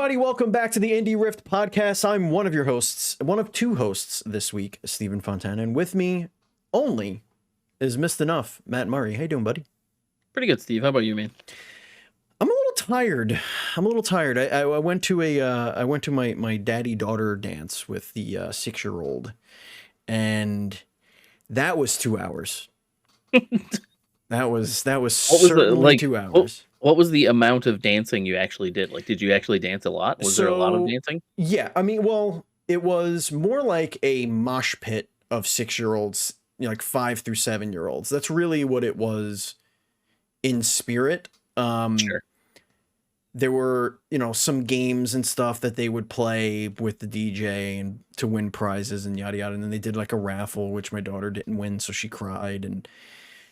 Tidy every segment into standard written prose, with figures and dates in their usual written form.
everybody. Welcome back to the indieRift podcast. I'm one of your hosts, one of two hosts this week, Stephen Fontana, and with me only is Missed Enough, Matt Murray. How you doing, buddy? Pretty good, Steve. How about you, man? I'm a little tired. I went to my daddy-daughter dance with the 6-year-old, and that was 2 hours. That was certainly 2 hours. What was the amount of dancing you actually did? Like, did you actually dance a lot? Was there a lot of dancing? Yeah, I mean, well, it was more like a mosh pit of 6-year-olds, like 5 through 7-year-olds. That's really what it was in spirit. Sure. There were, some games and stuff that they would play with the DJ and to win prizes and yada yada. And then they did like a raffle, which my daughter didn't win, so she cried, and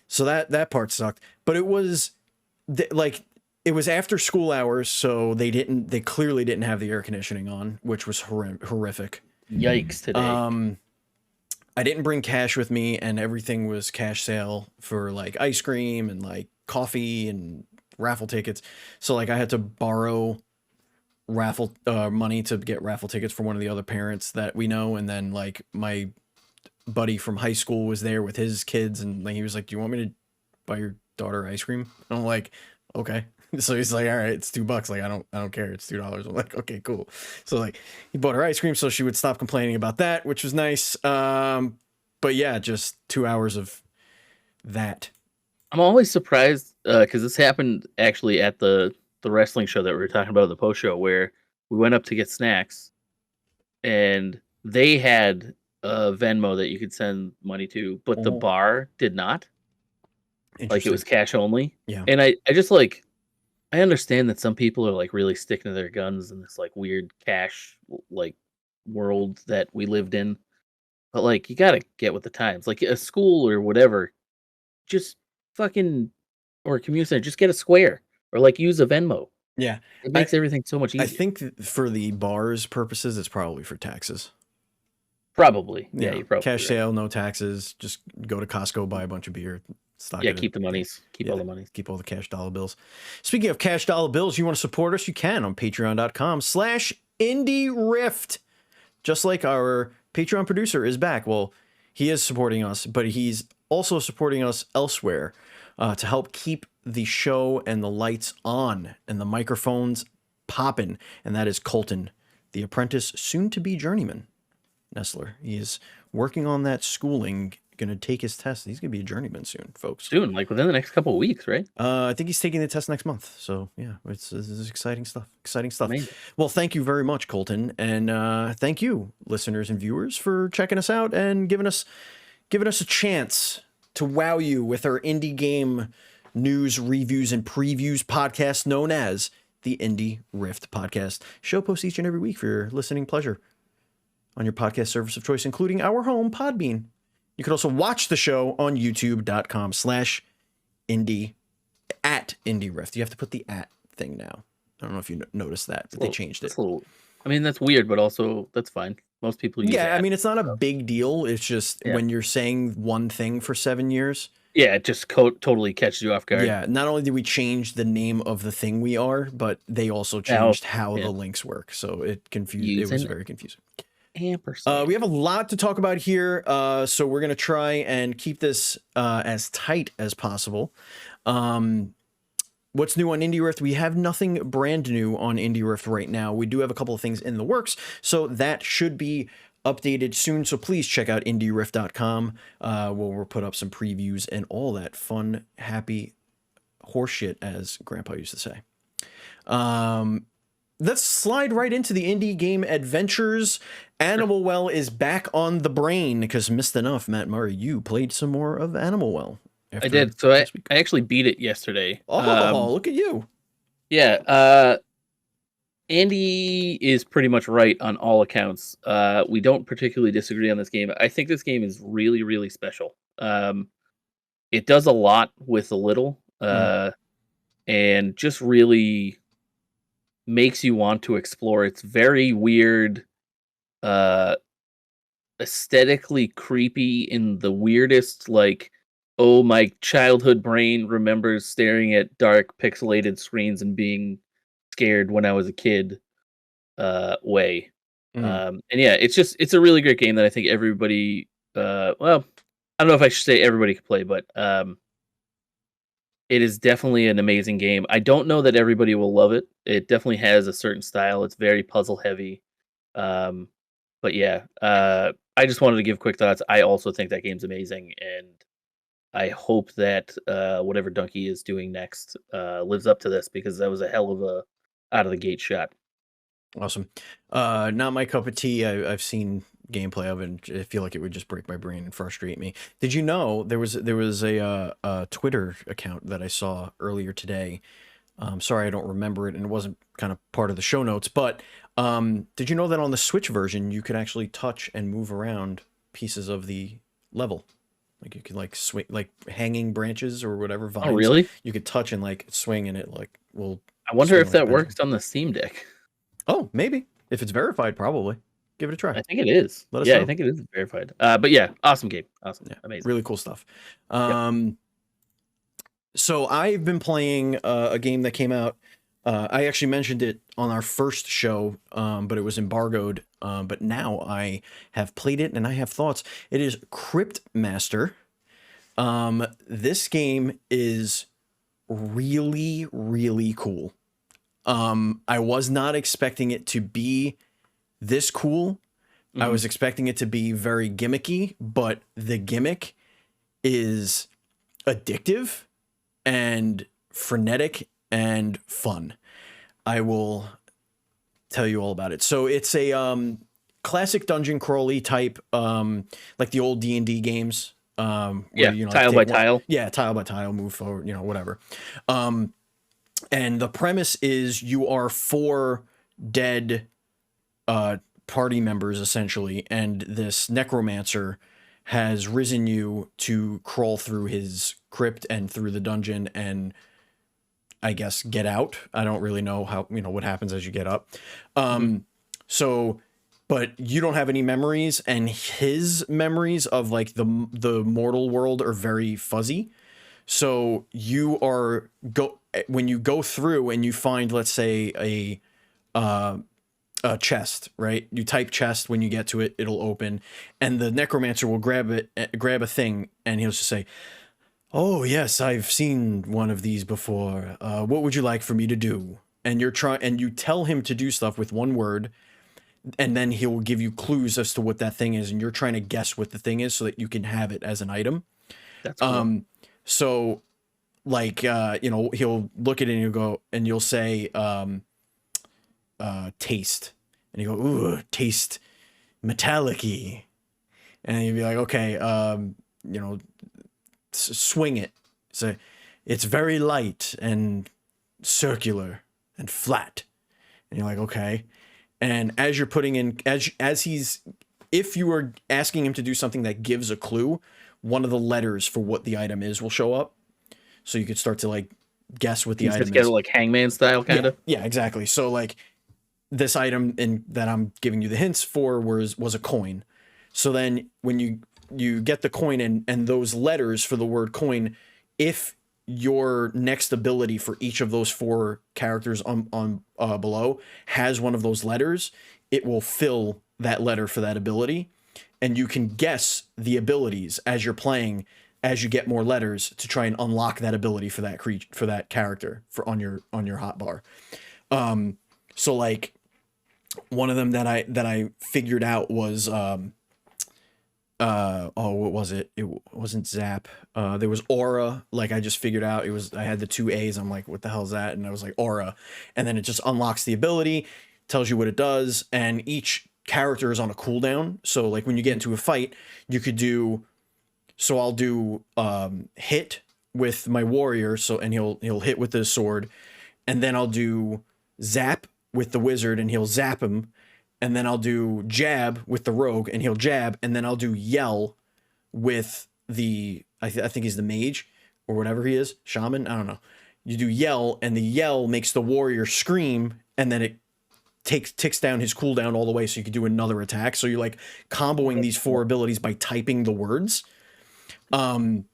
so that part sucked. But it was it was after school hours, so they clearly didn't have the air conditioning on, which was horrific. Yikes today. I didn't bring cash with me, and everything was cash sale for like ice cream and like coffee and raffle tickets. So like I had to borrow raffle money to get raffle tickets for one of the other parents that we know, and then like my buddy from high school was there with his kids, and like, he was like, "Do you want me to buy your daughter ice cream?" And I'm like, "Okay." So he's like, "All right, it's $2. Like, I don't care. It's $2." I'm like, "Okay, cool." So like he bought her ice cream so she would stop complaining about that, which was nice. But yeah, just 2 hours of that. I'm always surprised because this happened actually at the wrestling show that we were talking about, the post show, where we went up to get snacks, and they had a Venmo that you could send money to, but the bar did not. Like, it was cash only. Yeah. And I just like, I understand that some people are like really sticking to their guns in this like weird cash like world that we lived in. But like, you gotta get with the times. Like, a school or whatever, just fucking, or a community center, just get a Square or like use a Venmo. Yeah. It makes everything so much easier. I think for the bar's purposes, it's probably for taxes. Probably. Yeah, you probably cash sale, no taxes. Just go to Costco, buy a bunch of beer. Keep the monies. Keep all the monies. Keep all the cash dollar bills. Speaking of cash dollar bills, you want to support us, you can on patreon.com/indieRift. Just like our Patreon producer is back. Well, he is supporting us, but he's also supporting us elsewhere to help keep the show and the lights on and the microphones popping. And that is Colton, the apprentice, soon to be journeyman Nestler. He is working on that schooling, going to take his test. He's going to be a journeyman soon, folks. Soon, like within the next couple of weeks, right? I think he's taking the test next month. So yeah, this is exciting stuff. Amazing. Well, thank you very much, Colton. And thank you, listeners and viewers, for checking us out and giving us a chance to wow you with our indie game news, reviews, and previews podcast known as the indieRift podcast. Show posts each and every week for your listening pleasure on your podcast service of choice, including our home, Podbean. You can also watch the show on youtube.com/indie@indieRift. You have to put the @ thing now. I don't know if you noticed that, but they changed it. I mean, that's weird, but also that's fine. Most people use I mean, it's not a big deal. It's just when you're saying one thing for 7 years. Yeah, it just totally catches you off guard. Yeah, not only did we change the name of the thing we are, but they also changed how the links work. So it confused. It was very confusing. Ampersand. We have a lot to talk about here, so we're going to try and keep this as tight as possible. What's new on indieRift? We have nothing brand new on indieRift right now. We do have a couple of things in the works, so that should be updated soon. So please check out indieRift.com, where we'll put up some previews and all that fun, happy horseshit, as Grandpa used to say. Let's slide right into the indie game adventures. Animal Well is back on the brain because Missed Enough, Matt Murray, you played some more of Animal Well. I did. So I actually beat it yesterday. Oh, look at you. Yeah. Andy is pretty much right on all accounts. We don't particularly disagree on this game. I think this game is really, really special. It does a lot with a little, and just really makes you want to explore. It's very weird, aesthetically creepy in the weirdest, like, oh, my childhood brain remembers staring at dark pixelated screens and being scared when I was a kid way. Mhm. And yeah, it's a really great game that I think everybody, well, I don't know if I should say everybody could play, but it is definitely an amazing game. I don't know that everybody will love it. It definitely has a certain style. It's very puzzle heavy. Um, but yeah, I just wanted to give quick thoughts. I also think that game's amazing, and I hope that whatever Donkey is doing next lives up to this, because that was a hell of a out of the gate shot. Awesome. Not my cup of tea. I've seen gameplay of it, and I feel like it would just break my brain and frustrate me. Did you know there was a Twitter account that I saw earlier today? Sorry, I don't remember it, and it wasn't kind of part of the show notes. But did you know that on the Switch version, you could actually touch and move around pieces of the level? Like you could like swing, like hanging branches or whatever Oh, vines. really? You could touch and like swing, and it like will I wonder swing if like a that pendulum. works on the Steam Deck. Oh, maybe if it's verified, probably give it a try. I think it is. Let us Yeah, I know. think it is verified. But yeah, awesome game. Awesome. Yeah, Amazing. really cool stuff. Yep. So I've been playing a game that came out. I actually mentioned it on our first show, but it was embargoed. But now I have played it and I have thoughts. It is Cryptmaster. This game is really, really cool. I was not expecting it to be this cool. I Mhm. was expecting it to be very gimmicky, but the gimmick is addictive and frenetic and fun. I will tell you all about it. So it's a classic dungeon crawly type, like the old D&D games, where Yeah, you know, like tile by take one, tile. yeah, tile by tile, move forward, you know, whatever. And the premise is you are four dead party members essentially, and this necromancer has risen you to crawl through his crypt and through the dungeon and I guess get out. I don't really know how, you know, what happens as you get up. Mhm. So but you don't have any memories, and his memories of like the mortal world are very fuzzy. So you are go when you go through and you find, let's say, a chest, right? You type chest, when you get to it, it'll open, and the necromancer will grab a thing, and he'll just say, "Oh yes, I've seen one of these before. What would you like for me to do?" And you tell him to do stuff with one word, and then he will give you clues as to what that thing is, and you're trying to guess what the thing is so that you can have it as an item. That's cool. So like you know, he'll look at it and he'll go, and you'll say taste, and you go, "Ooh, taste metallic-y." And you'd be like, "Okay, you know, swing it." So it's very light and circular and flat. And you're like, "Okay." And as you're putting in, as he's, if you are asking him to do something that gives a clue, one of the letters for what the item is will show up, so you could start to like guess what the Piece it item together is. like Hangman style, kind Yeah, of. yeah, exactly. So like this item in that I'm giving you the hints for was a coin. So then when you get the coin, and those letters for the word coin, if your next ability for each of those four characters on below has one of those letters, it will fill that letter for that ability, and you can guess the abilities as you're playing, as you get more letters to try and unlock that ability for that character for on your hotbar. So like one of them that I figured out was oh, what was it? It wasn't Zap. There was Aura. Like I just figured out it was, I had the two A's. I'm like, what the hell is that? And I was like, Aura. And then it just unlocks the ability, tells you what it does, and each character is on a cooldown. So like when you get into a fight, you could do, so I'll do hit with my warrior, so and he'll hit with his sword, and then I'll do zap with the wizard and he'll zap him, and then I'll do jab with the rogue and he'll jab, and then I'll do yell with the I think he's the mage or whatever he is, shaman, I don't know. You do yell, and the yell makes the warrior scream, and then it ticks down his cooldown all the way, so you can do another attack. So you're like comboing these four abilities by typing the words. And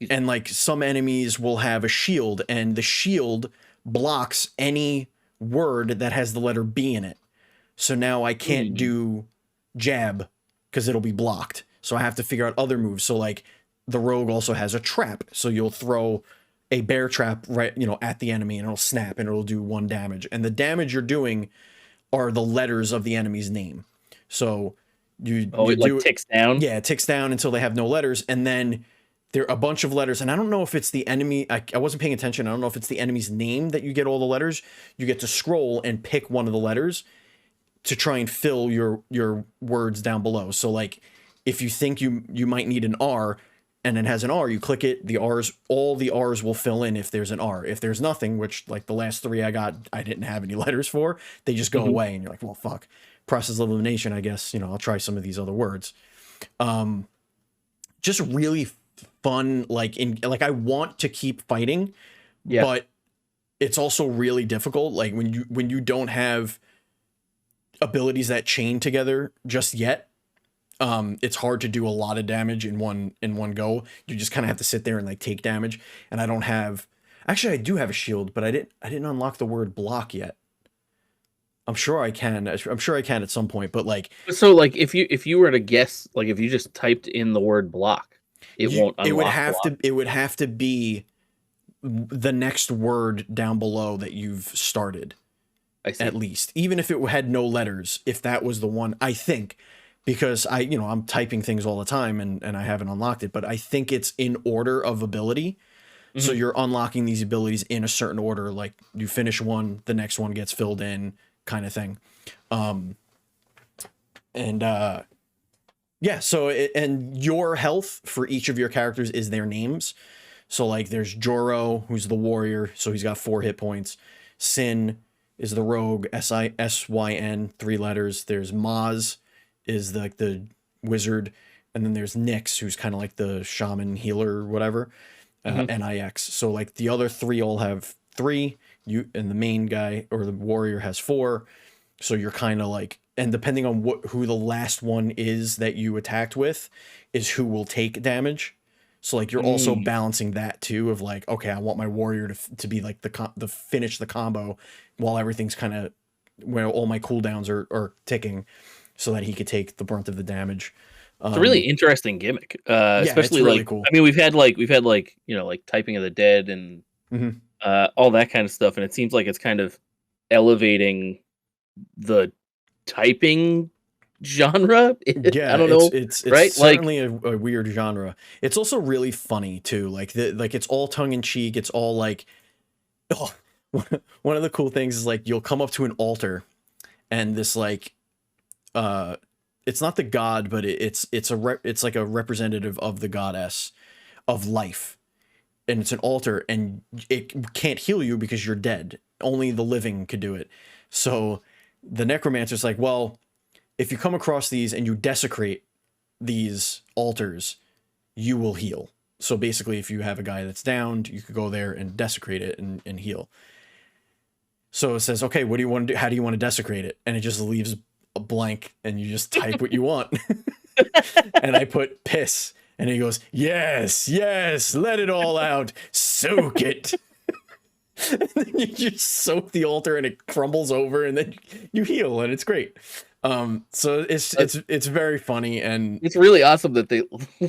like some enemies will have a shield, and the shield blocks any word that has the letter B in it. So now I can't do jab because it'll be blocked. So I have to figure out other moves. So like the rogue also has a trap. So you'll throw a bear trap right, at the enemy, and it'll snap and it'll do 1 damage. And the damage you're doing are the letters of the enemy's name. So you it like ticks down. Yeah, it ticks down until they have no letters, and then there are a bunch of letters. And I don't know if it's the enemy. I wasn't paying attention. I don't know if it's the enemy's name that you get all the letters. You get to scroll and pick one of the letters to try and fill your words down below. So like if you think you might need an R and it has an R, you click it, all the R's will fill in if there's an R. If there's nothing, which like the last 3 I got, I didn't have any letters for, they just go away, and you're like, well, fuck. Process of elimination, I guess, I'll try some of these other words. Just really fun, like I want to keep fighting, but it's also really difficult. Like when you don't have abilities that chain together just yet, it's hard to do a lot of damage in one go. You just kind of have to sit there and like take damage. And I don't have, actually I do have a shield, but I didn't unlock the word block yet. I'm sure I can at some point, but like, so like if you were to guess, like if you just typed in the word block, won't unlock. It would have to be the next word down below that you've started. I see. At least, even if it had no letters, if that was the one, I think, because I'm typing things all the time and I haven't unlocked it, but I think it's in order of ability. So you're unlocking these abilities in a certain order. Like you finish one, the next one gets filled in, kind of thing. So and your health for each of your characters is their names. So like there's Joro, who's the warrior, so he's got 4 hit points. Sin is the rogue, Syn, 3 letters. There's Maz is the wizard, and then there's Nyx, who's kind of like the shaman healer or whatever. Nix. So like the other 3 all have 3. You and the main guy or the warrior has 4. So you're kind of like, and depending on who the last one is that you attacked with is who will take damage. So like you're also balancing that too, of like, okay, I want my warrior to be like the finish the combo while everything's kind of where all my cooldowns are ticking, so that he could take the brunt of the damage. It's a really interesting gimmick, especially really like cool. I mean, we've had like like Typing of the Dead and all that kind of stuff, and it seems like it's kind of elevating the typing genre. Yeah, I don't know. It's right? Certainly like, a weird genre. It's also really funny too. Like it's all tongue in cheek. It's all like, one of the cool things is like you'll come up to an altar, and this like, it's not the god, but it's like a representative of the goddess of life, and it's an altar, and it can't heal you because you're dead. Only the living could do it. So the necromancer's like, well, if you come across these and you desecrate these altars, you will heal. So basically, if you have a guy that's downed, you could go there and desecrate it and heal. So it says, okay, what do you want to do? How do you want to desecrate it? And it just leaves a blank, and you just type what you want. And I put piss, and he goes, yes, let it all out, soak it. And then you just soak the altar, and it crumbles over, and then you heal, and it's great. So it's very funny, and it's really awesome that they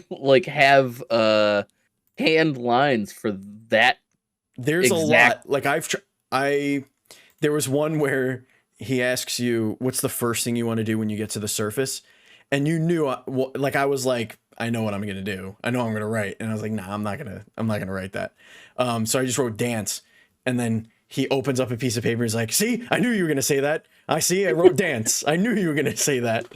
like have hand lines for that. There's a lot. Like there was one where he asks you, what's the first thing you want to do when you get to the surface? And you knew, I was like, I know what I'm going to do. I know I'm going to write. And I was like, nah, I'm not going to write that. So I just wrote dance. And then he opens up a piece of paper. He's like, see, I knew you were going to say that. I wrote dance. I knew you were going to say that.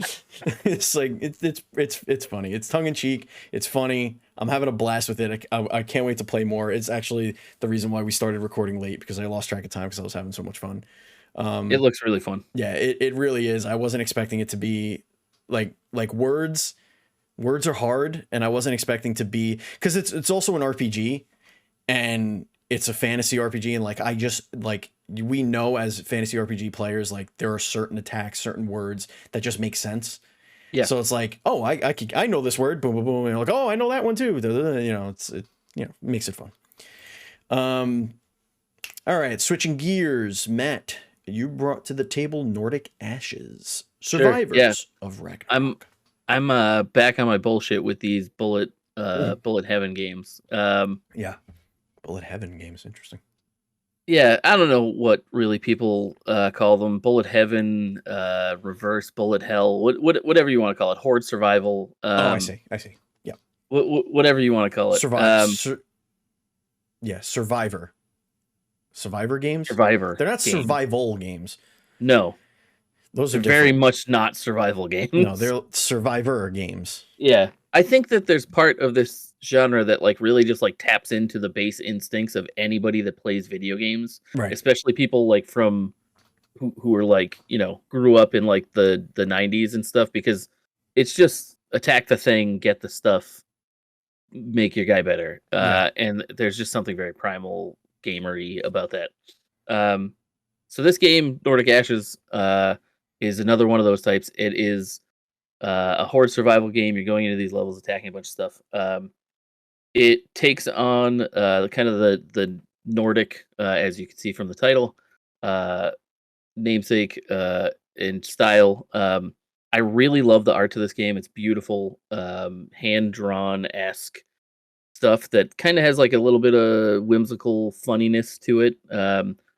It's like, it's funny. It's tongue in cheek. It's funny. I'm having a blast with it. I can't wait to play more. It's actually the reason why we started recording late, because I lost track of time because I was having so much fun. It looks really fun. Yeah, it really is. I wasn't expecting it to be like words are hard, and I wasn't expecting to be, because it's also an RPG, and it's a fantasy RPG, and like I just like, we know as fantasy RPG players, like there are certain attacks, certain words that just make sense. Yeah. So it's like, oh, I know this word, boom, boom, boom, and like, oh, I know that one too. It makes it fun. All right, switching gears, Matt, You brought to the table Nordic Ashes, Sure. Yeah. survivors of I'm Ragnarok. I'm back on my bullshit with these Mhm. bullet heaven games. Yeah, Bullet Heaven games, interesting. Yeah, I don't know what really people call them. Bullet heaven, reverse bullet hell, whatever you want to call it. Horde survival. Oh, I see. Yeah, Whatever you want to call it. survive. Yeah, Survivor games. Survivor They're not games. survival games. No, Those are they're very different. much not survival No, games. they're Survivor games. Yeah. I think that there's part of this genre that like really just like taps into the base instincts of anybody that plays video games, Right. especially people like from who are like, grew up in like the 90s and stuff because it's just attack the thing, get the stuff, make your guy better. Yeah. And there's just something very primal gamery about that. Um so this game, Nordic Ashes, is another one of those types. It is a horde survival game. You're going into these levels, attacking a bunch of stuff. It takes on kind of the Nordic, as you can see from the title, uh, namesake and style. I really love the art to this game. It's beautiful, hand drawn esque stuff that kind of has like a little bit of whimsical funniness to it.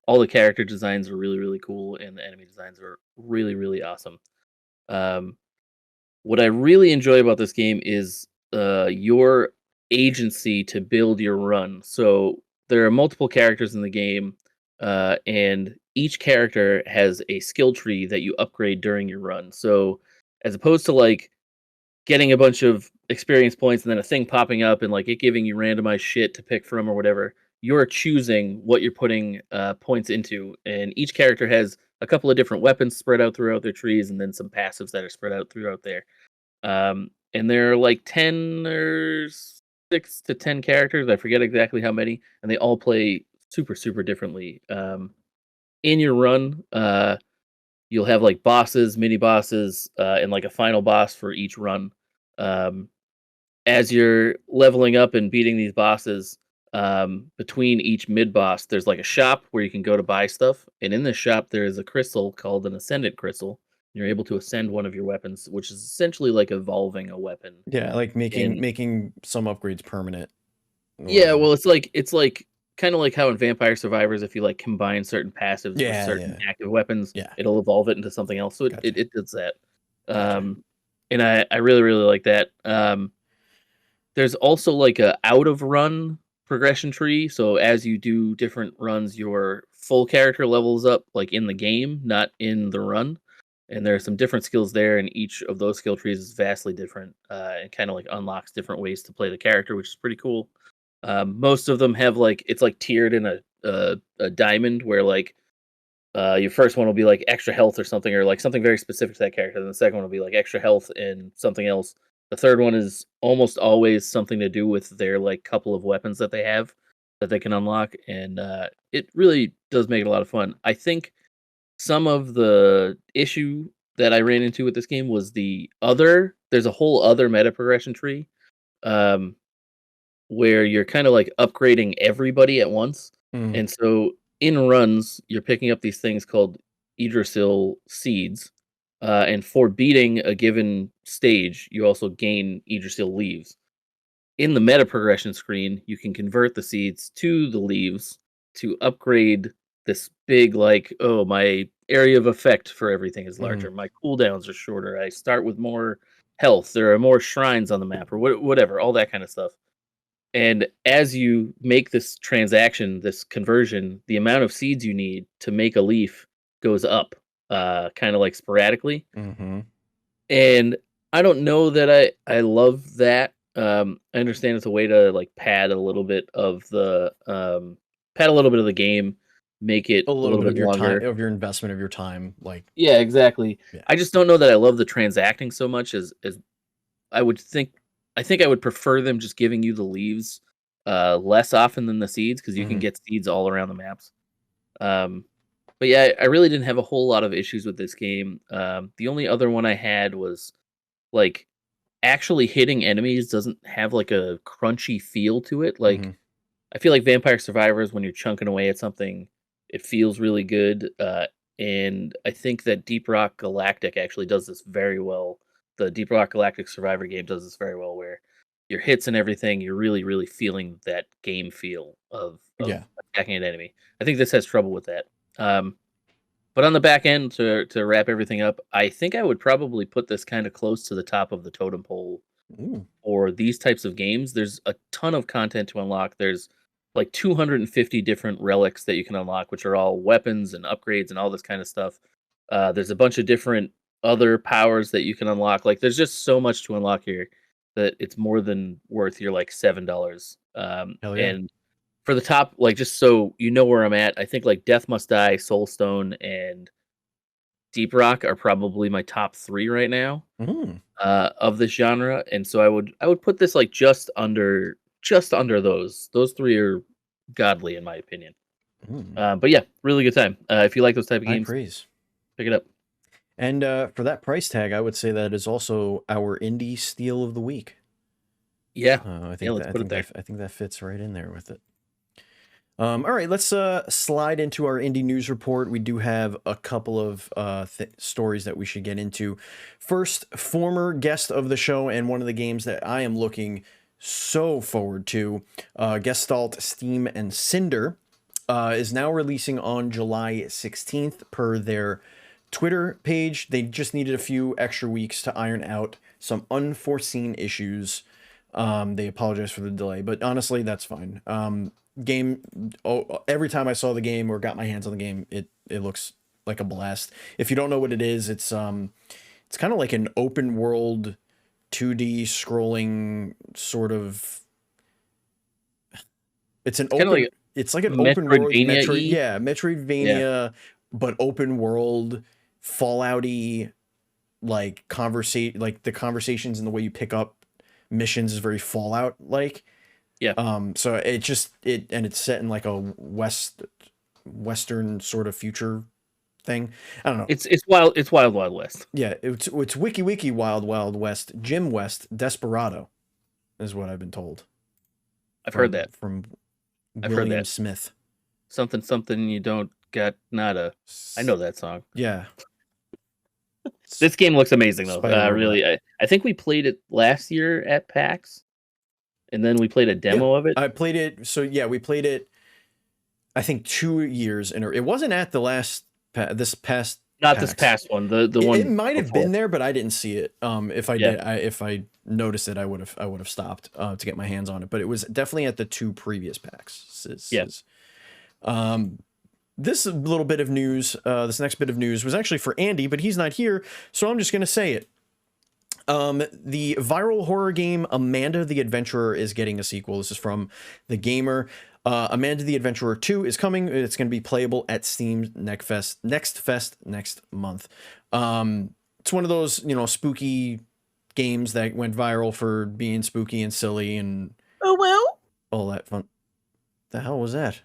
All the character designs are really really cool, and the enemy designs are really really awesome. Um, what I really enjoy about this game is your agency to build your run. So there are multiple characters in the game, and each character has a skill tree that you upgrade during your run. So as opposed to like getting a bunch of experience points and then a thing popping up and like it giving you randomized shit to pick from or whatever, you're choosing what you're putting points into, and each character has a couple of different weapons spread out throughout their trees, and then some passives that are spread out throughout there. And there are like 10 or 6 to 10 characters. I forget exactly how many, and they all play super, super differently. In your run, you'll have like bosses, mini bosses, and like a final boss for each run. Um, as you're leveling up and beating these bosses, between each mid boss, there's like a shop where you can go to buy stuff. And in this shop, there is a crystal called an Ascendant Crystal. You're able to ascend one of your weapons, which is essentially like evolving a weapon. Yeah, like And making some upgrades permanent. yeah, Or well, it's like kind of like how in Vampire Survivors, if you like combine certain passives with yeah, certain yeah, active weapons, yeah. it'll evolve it into something else. So Gotcha. it does that. Gotcha. Um, and I really really like that. There's also like a out of run progression tree. So as you do different runs, your full character levels up like in the game, not in the run. And there are some different skills there, and each of those skill trees is vastly different, and kind of like unlocks different ways to play the character, which is pretty cool. Most of them have like it's like tiered in a diamond where like your first one will be like extra health or something, or like something very specific to that character. Then the second one will be like extra health and something else. The third one is almost always something to do with their like couple of weapons that they have that they can unlock, and it really does make it a lot of fun. I think some of the issue that I ran into with this game was there's a whole other meta progression tree, um, where you're kind of like upgrading everybody at once. Mm. And so in runs, you're picking up these things called Idrisil seeds. And for beating a given stage, you also gain Idrisil leaves. In the meta progression screen, you can convert the seeds to the leaves to upgrade this big, like, oh, my area of effect for everything is Mm. larger. My cooldowns are shorter. I start with more health. There are more shrines on the map, or whatever, all that kind of stuff. And as you make this transaction, this conversion, the amount of seeds you need to make a leaf goes up, kind of like sporadically. Mm-hmm. And I don't know that I love that. I understand it's a way to like pad a little bit of the game, make it A a little little bit bit of your time, longer. of your investment of your time, like Yeah, exactly. yeah. I just don't know that I love the transacting so much as I would think. I think I would prefer them just giving you the leaves less often than the seeds, because you can Mm-hmm. get seeds all around the maps. Um, but yeah, I really didn't have a whole lot of issues with this game. The only other one I had was like actually hitting enemies doesn't have like a crunchy feel to it. Mm-hmm. Like I feel like Vampire Survivors, when you're chunking away at something, it feels really good. and I think that Deep Rock Galactic actually does this very well. The Deep Rock Galactic Survivor game does this very well, where your hits and everything, you're really, really feeling that game feel of Yeah. attacking an enemy. I think this has trouble with that. Um, but on the back end, to wrap everything up, I think I would probably put this kind of close to the top of the totem pole Ooh. for these types of games. There's a ton of content to unlock. There's like 250 different relics that you can unlock, which are all weapons and upgrades and all this kind of stuff. There's a bunch of different other powers that you can unlock. Like, there's just so much to unlock here that it's more than worth your like $7. Hell yeah. And for the top, like, just so you know where I'm at, I think like Death Must Die, Soulstone, and Deep Rock are probably my top 3 right now Mm. of this genre, and so I would put this like just under those. Those 3 are godly in my opinion. Mm. But yeah, really good time. If you like those type of High games, praise. pick it up. And for that price tag, I would say that is also our indie steal of the week. Yeah, I think yeah. Let's that, I put it think there. that I think that fits right in there with it. All right, let's slide into our indie news report. We do have a couple of stories that we should get into. First, former guest of the show and one of the games that I am looking so forward to, Gestalt, Steam, and Cinder, is now releasing on July 16th per their Twitter page. They just needed a few extra weeks to iron out some unforeseen issues. They apologize for the delay, but honestly, that's fine. Game, every time I saw the game or got my hands on the game, it looks like a blast. If you don't know what it is, it's kind of like an open world 2D scrolling sort of. It's an It's kind of open. like It's like an open world Metroidvania-y. yeah, Yeah, Metroidvania, but open world, Fallout-y, like like the conversations and the way you pick up missions is very Fallout like. yeah. So it's set in like a western sort of future thing. I don't know. It's wild. It's Wild Wild West. Yeah, it's wiki Wild Wild West, Jim West, Desperado, is what I've been told I've heard that. from I've heard William that. Smith. Something you don't got nada. I know that song. Yeah. This game looks amazing though. Spider Robot. Really, I think we played it last year at PAX, and then we played a demo of it. I played it. So yeah, we played it. I think 2 years in. It wasn't at the last this past. Not PAX. this past one. The one. It might have before. been there, but I didn't see it. If I Yeah. did, if I noticed it, I would have stopped to get my hands on it. But it was definitely at the 2 previous PAX. Yeah. This little bit of news, this next bit of news was actually for Andy, but he's not here, so I'm just gonna say it. The viral horror game Amanda the Adventurer is getting a sequel. This is from The Gamer. Amanda the Adventurer 2 is coming. It's going to be playable at Steam next month. It's one of those, spooky games that went viral for being spooky and silly and all that fun. The hell was that?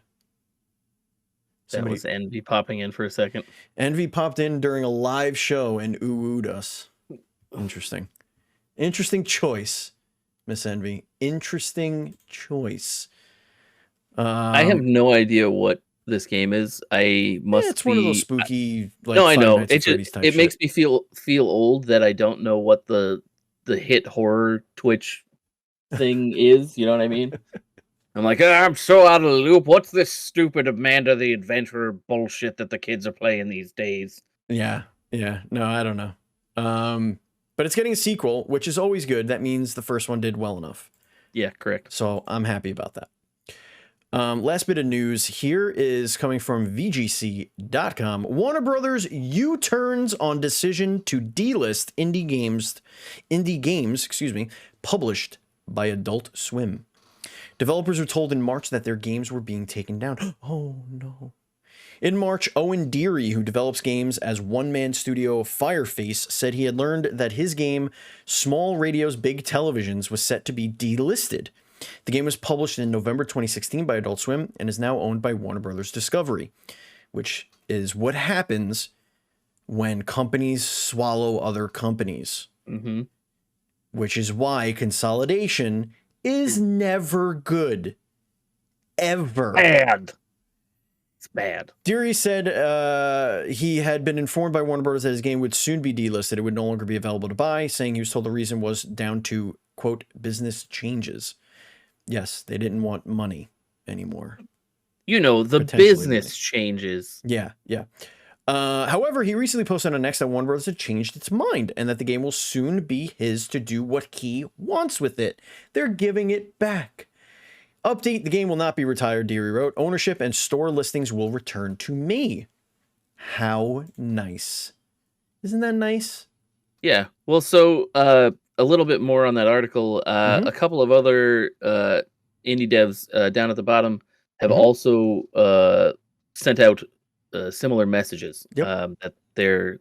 That was Envy popping in for a second. Envy popped in during a live show and ooh-oohed us. Interesting choice, Miss Envy. Interesting choice. I have no idea what this game is. It's one of those spooky. Like, no, I Five know. Nights at Freddy's type It shit. makes me feel old that I don't know what the hit horror Twitch thing is. You know what I mean? I'm like, I'm so out of the loop. What's this stupid Amanda the Adventurer bullshit that the kids are playing these days? Yeah. No, I don't know. But it's getting a sequel, which is always good. That means the first one did well enough. Yeah, correct. So I'm happy about that. Last bit of news here is coming from VGC.com. Warner Brothers U-turns on decision to delist indie games, published by Adult Swim. Developers were told in March that their games were being taken down. Oh no. In March, Owen Deary, who develops games as one-man studio Fireface, said he had learned that his game, Small Radio's Big Televisions, was set to be delisted. The game was published in November 2016 by Adult Swim and is now owned by Warner Brothers Discovery, which is what happens when companies swallow other companies. Mm-hmm. Which is why consolidation is never good. Ever. Bad. It's bad. Deary said he had been informed by Warner Bros. That his game would soon be delisted. It would no longer be available to buy, saying he was told the reason was down to, quote, business changes. Yes, they didn't want money anymore. You know, the business changes. Yeah. However, he recently posted on X that Warner Bros. Had changed its mind and that the game will soon be his to do what he wants with it. They're giving it back. Update, the game will not be retired, Deary wrote. Ownership and store listings will return to me. How nice. Isn't that nice? Yeah. Well, so a little bit more on that article. A couple of other indie devs down at the bottom have also sent out similar messages that they're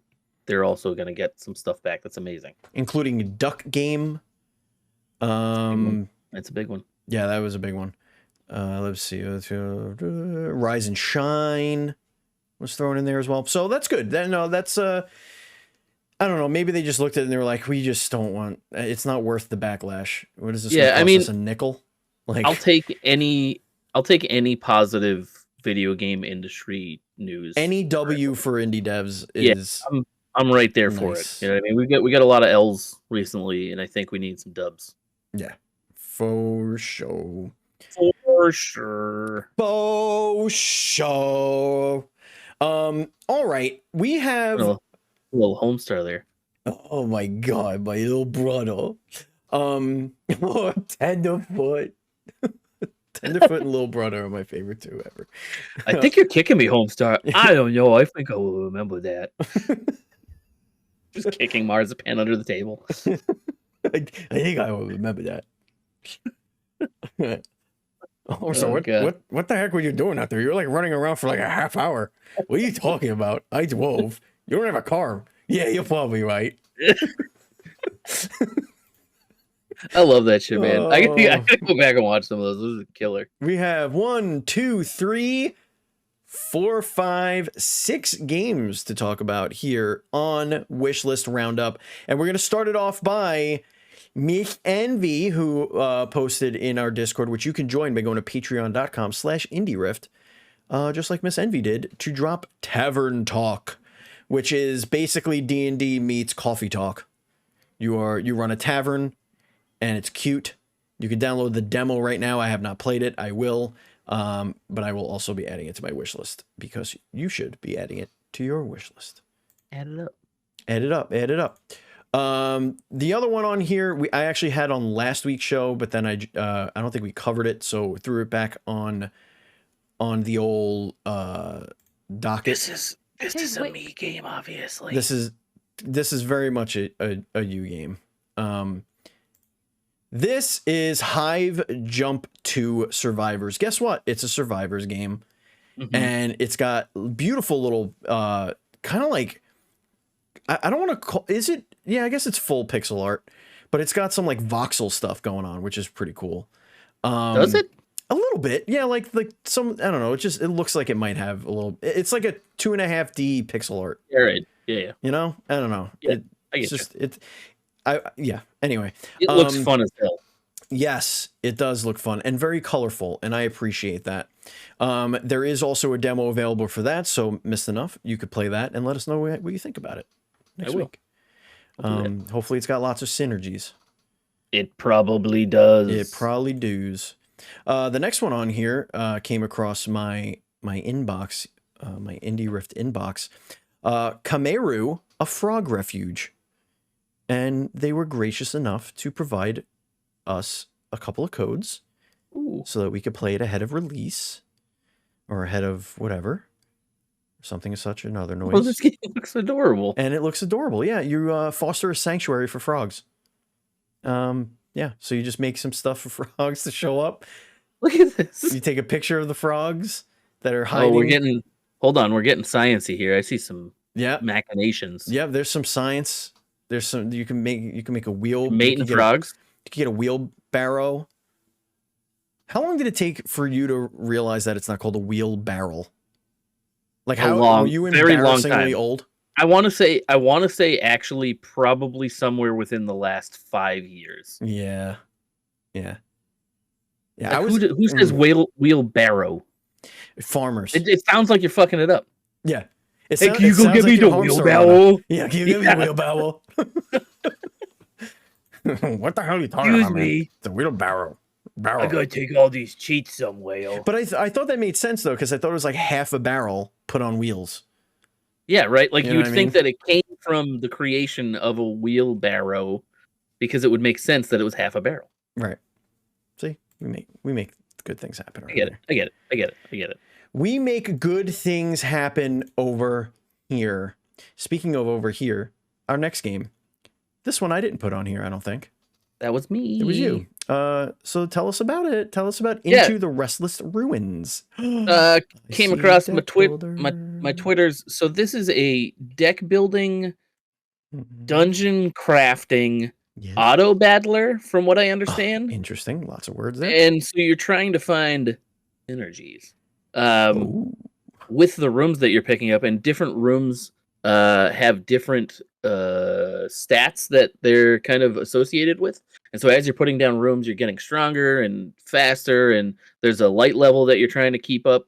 also going to get some stuff back. That's amazing. Including Duck Game. That's a big one. Yeah, that was a big one. Let's see. Rise and Shine was thrown in there as well. So that's good. That's I don't know. Maybe they just looked at it and they were like, we just don't want. It's not worth the backlash. What is this? Yeah, I mean, us a nickel. Like, I'll take any positive video game industry news. Any W for indie devs is. Yeah, I'm right there for it. You know what I mean? We got a lot of L's recently, and I think we need some dubs. Yeah. For sure. For sure. For sure. All right. We have a little Homestar there. Oh my god, my little brother. Tenderfoot. Tenderfoot and Little Brother are my favorite two ever. I think you're kicking me, Homestar. I don't know. I think I will remember that. Just kicking Marzipan under the table. I think I will remember that. What the heck were you doing out there? You were like running around for like a half hour. What are you talking about? I drove. You don't have a car. Yeah, you're probably right. I love that shit, man. I gotta go back and watch some of those. This is a killer. We have 1, 2, 3, 4, 5, 6 games to talk about here on Wishlist Roundup. And we're going to start it off by Miss Envy, who posted in our Discord, which you can join by going to patreon.com/indieRift, just like Miss Envy did, to drop Tavern Talk, which is basically D&D meets Coffee Talk. You run a tavern, and it's cute. You can download the demo right now. I have not played it. I will, but I will also be adding it to my wish list because you should be adding it to your wish list. Add it up. Add it up. Add it up. The other one on here, I actually had on last week's show, but then I don't think we covered it, so threw it back on the old docket. This is a me game, obviously. This is very much a you game. This is Hive Jump to Survivors. Guess what? It's a Survivors game, and it's got beautiful little kind of like, I don't want to call, is it? Yeah, I guess it's full pixel art, but it's got some like voxel stuff going on, which is pretty cool. Does it? A little bit, yeah. Like some, I don't know. It looks like it might have a little. It's like a 2.5D pixel art. All right. Yeah. You know, I don't know. Yeah, I get yeah. Anyway, it looks fun as hell. Yes, it does look fun and very colorful, and I appreciate that. There is also a demo available for that, so Missed Enough, you could play that and let us know what you think about it next week. Hopefully, it's got lots of synergies. It probably does. It probably does. The next one on here came across my inbox, my indieRift inbox. Kameru, a frog refuge. And they were gracious enough to provide us a couple of codes so that we could play it ahead of release or ahead of whatever. Something as such, another noise. Oh, this game looks adorable. And it looks adorable. Yeah, you foster a sanctuary for frogs. Yeah, so you just make some stuff for frogs to show up. Look at this. You take a picture of the frogs that are hiding. Oh, hold on, we're getting sciencey here. I see some machinations. Yeah, there's some science. There's some you can make a wheel. Mating frogs. You can get a wheelbarrow. How long did it take for you to realize that it's not called a wheelbarrow? Like how long? Were you embarrassingly old? I want to say actually probably somewhere within the last 5 years. Yeah. Like who says wheelbarrow? Farmers. It sounds like you're fucking it up. Yeah. Hey, can you go get me the wheelbarrow? Yeah, can you give me the wheelbarrow? What the hell are you talking Excuse about, man? me. It's a wheelbarrow. I gotta take all these cheats somewhere. But I thought that made sense, though, because I thought it was like half a barrel put on wheels. Yeah, right? Like, You you know would what I think mean? that it came from the creation of a wheelbarrow because it would make sense that it was half a barrel. Right. See, we make good things happen. I get it. We make good things happen over here. Speaking of over here, our next game. This one I didn't put on here, I don't think. That was me. It was you. So tell us about it. Tell us about Into the Restless Ruins. Came across my Twitters. So this is a deck building, dungeon crafting, auto battler, from what I understand. Interesting. Lots of words there. And so you're trying to find energies with the rooms that you're picking up, and different rooms have different stats that they're kind of associated with. And so as you're putting down rooms, you're getting stronger and faster, and there's a light level that you're trying to keep up.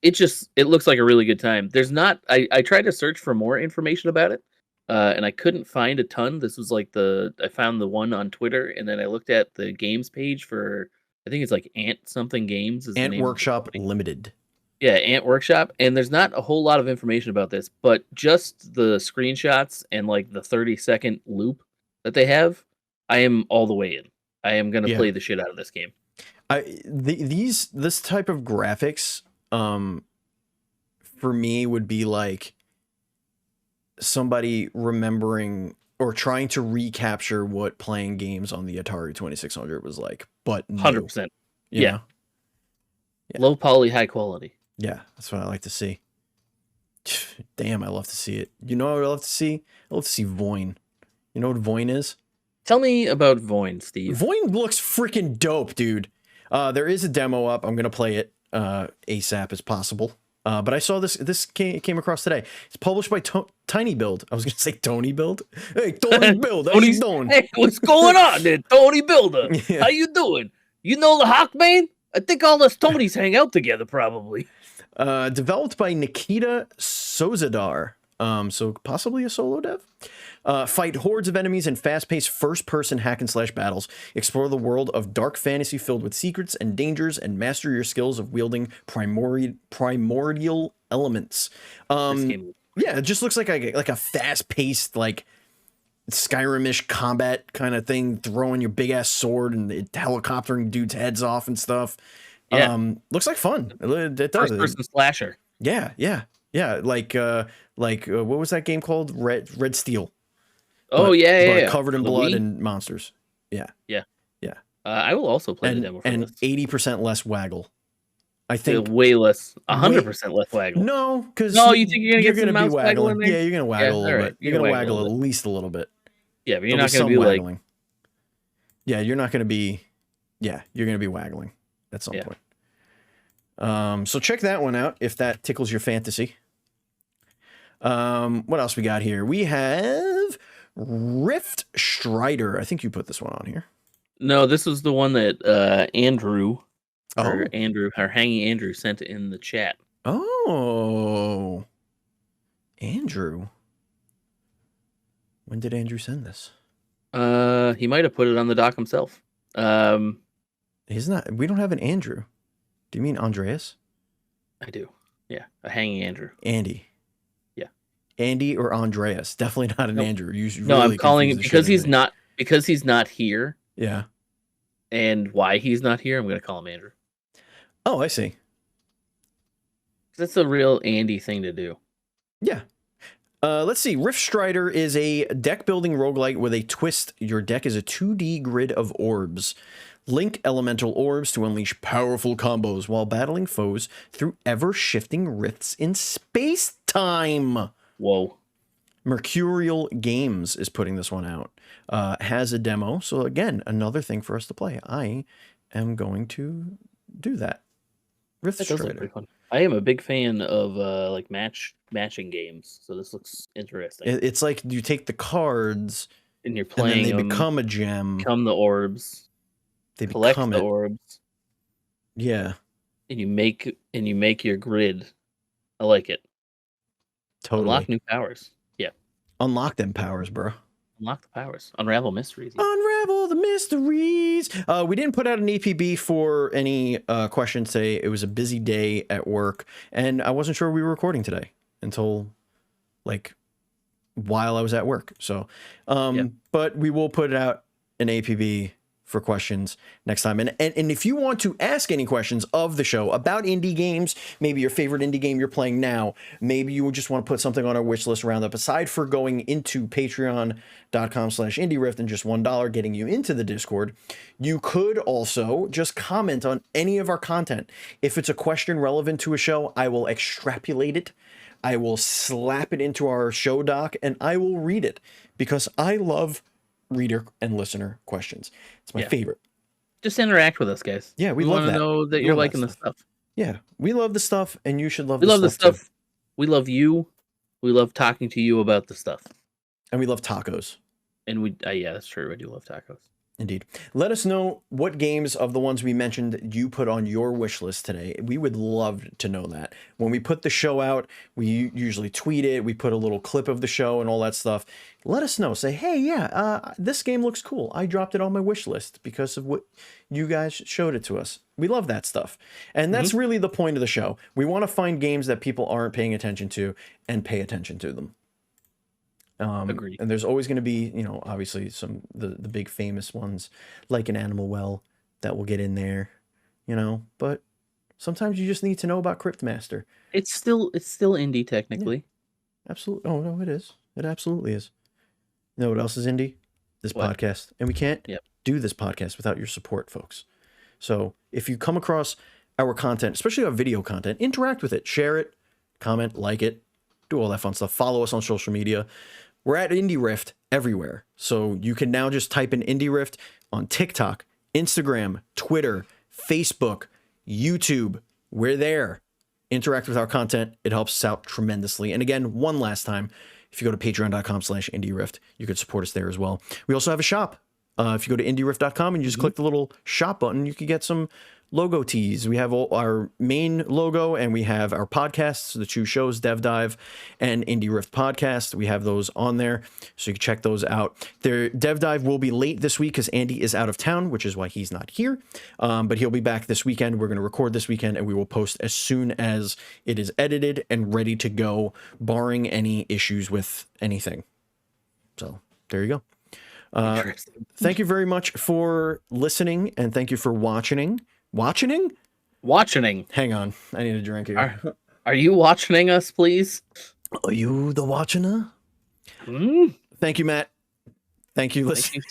It looks like a really good time. There's not I tried to search for more information about it, and I couldn't find a ton. This was like I found the one on Twitter, and then I looked at the games page for, I think it's like Ant something Games. Is Ant Workshop Limited. Yeah, Ant Workshop, and there's not a whole lot of information about this, but just the screenshots and like the 30-second loop that they have, I am all the way in. I am going to play the shit out of this game. This type of graphics, for me, would be like somebody remembering or trying to recapture what playing games on the Atari 2600 was like, but 100%. Yeah. Low poly, high quality. Yeah, that's what I like to see. Damn, I love to see it. You know what I love to see? I love to see Voin. You know what Voin is? Tell me about Voin, Steve. Voin looks freaking dope, dude. There is a demo up. I'm going to play it ASAP as possible. But I saw this came across today. It's published by Tiny Build. I was going to say Tony Build. Hey, Tony Build. How you doing? Hey, what's going on there, Tony Builder? Yeah. How you doing? You know the Hawk, man? I think all us Tonys hang out together, probably. Developed by Nikita Sozadar. So possibly a solo dev. Fight hordes of enemies in fast-paced first-person hack-and-slash battles. Explore the world of dark fantasy filled with secrets and dangers, and master your skills of wielding primordial elements. Yeah, it just looks like a fast-paced, like Skyrim-ish combat kind of thing, throwing your big-ass sword and helicoptering dudes' heads off and stuff. Yeah. Looks like fun. It does. First-person slasher. Yeah. Like what was that game called? Red Steel. Oh, but covered in blood and monsters. Yeah. I will also play the demo for this. 80% less waggle. I think way less. 100% less waggle. No, because you think you're gonna get some mouse waggle in there? Yeah, you're gonna waggle a little bit. You're gonna waggle at least a little bit. Yeah, but you're not gonna be waggling. Like. Yeah, you're not gonna be. Yeah, you're gonna be waggling at some point. So check that one out if that tickles your fantasy. What else we got here? We have Rift Strider. I think you put this one on here. No, this was the one that Andrew, our hanging Andrew, sent in the chat. Oh, Andrew. When did Andrew send this? He might have put it on the doc himself. He's not. We don't have an Andrew. Do you mean Andreas? I do. Yeah, a hanging Andrew. Andy. Yeah. Andy or Andreas. Definitely not an Andrew. No, I'm calling him because he's not here. Yeah. And why he's not here, I'm going to call him Andrew. Oh, I see. That's a real Andy thing to do. Yeah. Let's see. Rift Strider is a deck building roguelike with a twist. Your deck is a 2D grid of orbs. Link elemental orbs to unleash powerful combos while battling foes through ever-shifting rifts in space-time. Whoa. Mercurial Games is putting this one out. Has a demo. So again, another thing for us to play. I am going to do that. Rift Strider. I am a big fan of like matching games. So this looks interesting. It's like you take the cards and you're playing, and then they become a gem. Become the orbs. They collect become the orbs. Yeah. and you make your grid. I like it. Totally. Unlock new powers. Yeah. Unlock them powers, bro. Unlock the powers. Unravel mysteries. Unravel the mysteries. We didn't put out an EPB for any questions today. It was a busy day at work, and I wasn't sure we were recording today until like while I was at work. So, but we will put out an APB for questions next time. And if you want to ask any questions of the show about indie games, maybe your favorite indie game you're playing now, maybe you just want to put something on our wish list roundup, aside for going into patreon.com/indieRift and just $1 getting you into the Discord, you could also just comment on any of our content. If it's a question relevant to a show, I will extrapolate it. I will slap it into our show doc and I will read it because I love reader and listener questions. It's my favorite. Just interact with us, guys. Yeah, we love want to that. know that you're liking the stuff. Yeah, we love the stuff, and you should love. We love the stuff. Too. We love you. We love talking to you about the stuff, and we love tacos. And we, yeah, that's true. I do love tacos. Indeed. Let us know what games of the ones we mentioned you put on your wish list today. We would love to know that. When we put the show out, we usually tweet it. We put a little clip of the show and all that stuff. Let us know. Say, hey, yeah, this game looks cool. I dropped it on my wish list because of what you guys showed it to us. We love that stuff. And that's really the point of the show. We want to find games that people aren't paying attention to and pay attention to them. Agreed. And there's always going to be, you know, obviously the big famous ones like an Animal Well that will get in there, you know, but sometimes you just need to know about Cryptmaster. It's still indie technically. Yeah. Absolutely. Oh no, it is. It absolutely is. You know what else is indie? This podcast. And we can't do this podcast without your support, folks. So if you come across our content, especially our video content, interact with it, share it, comment, like it, do all that fun stuff. Follow us on social media. We're at indieRift everywhere. So you can now just type in indieRift on TikTok, Instagram, Twitter, Facebook, YouTube. We're there. Interact with our content. It helps us out tremendously. And again, one last time, if you go to patreon.com/indieRift, you can support us there as well. We also have a shop. If you go to indieRift.com and you just click the little shop button, you can get some logo tees. We have our main logo and we have our podcasts, the two shows, Dev Dive and indieRift Podcast. We have those on there, so you can check those out. Their Dev Dive will be late this week because Andy is out of town, which is why he's not here. But he'll be back this weekend. We're going to record this weekend and we will post as soon as it is edited and ready to go, barring any issues with anything. So there you go. Thank you very much for listening and thank you for watching. Watching? Hang on. I need a drink here. Are you watching us, please? Are you the watcher? Thank you, Matt. Thank you, listening.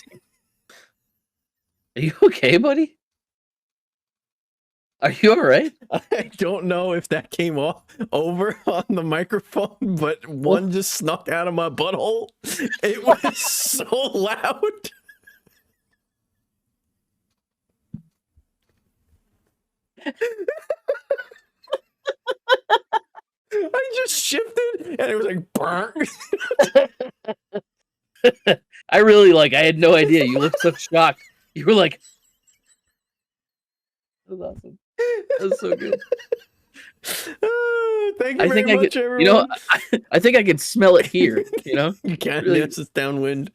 Are you okay, buddy? Are you all right? I don't know if that came over on the microphone, but one just snuck out of my butthole. It was so loud. I just shifted and it was like burn. I had no idea. You looked so shocked. You were like, that was awesome. That was so good. Thank you very much, everyone. You know, I think I can smell it here. You know, you can't. Really? It's just downwind.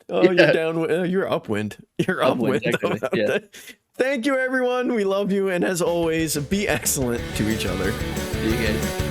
Oh, yeah. You're downwind. You're upwind. You're upwind. Yeah. Thank you, everyone. We love you, and as always, be excellent to each other. See you guys.